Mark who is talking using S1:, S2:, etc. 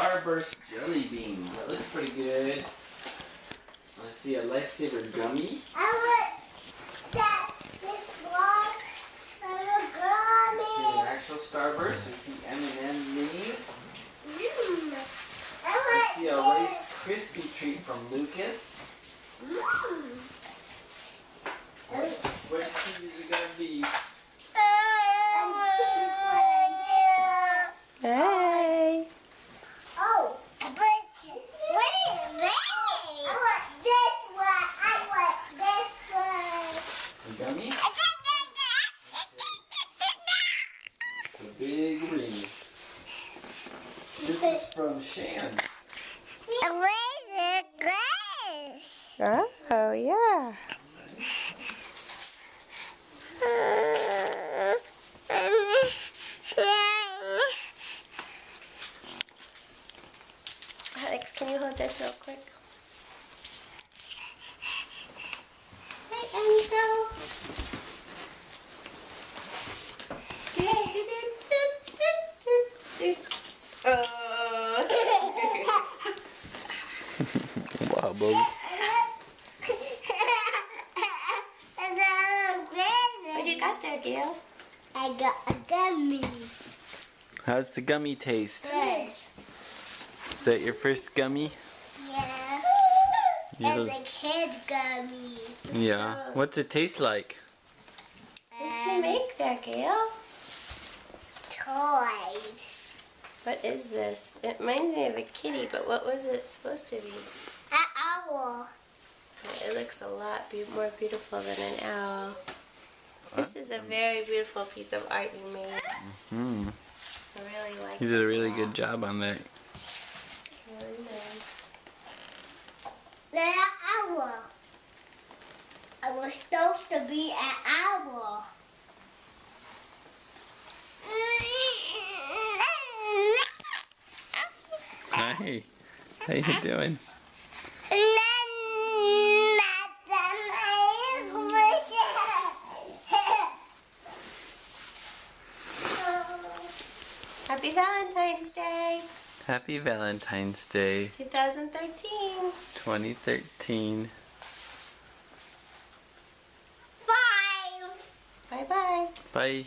S1: Starburst jelly bean. That looks pretty good. Let's see, a Lifesaver gummy.
S2: I want that. This one. Gummy.
S1: Let's see an actual Starburst. We see M&M minis. Let's see a Rice Krispie treat from Lucas. What treat is it gonna be?
S3: Hey.
S2: Oh, but what is this? I want this one. I want this one.
S1: A gummy? A big ring. This is from Shan.
S3: Oh, yeah. Alex, can you hold this real quick?
S2: Hey, Enzo.
S1: Wobbles.
S3: What you got there, Gail?
S2: I got a gummy.
S1: How's the gummy taste?
S2: Good.
S1: Is that your first gummy?
S2: Yeah.
S1: You-
S2: And the kid gummy.
S1: Yeah. What's it taste like?
S3: What did you make there, Gail?
S2: Toys.
S3: What is this? It reminds me of a kitty, but what was it supposed to be?
S2: An owl.
S3: It looks a lot more beautiful than an owl. This is a very beautiful piece of art you made.
S1: Hmm.
S3: I really like it.
S1: You did a really good job on that.
S3: Really nice.
S2: An owl. I was supposed to be an owl.
S1: Hi. How you doing?
S3: Happy Valentine's Day,
S1: Happy Valentine's Day
S3: 2013.
S1: 2013.
S2: Five.
S3: Bye-bye.
S1: Bye.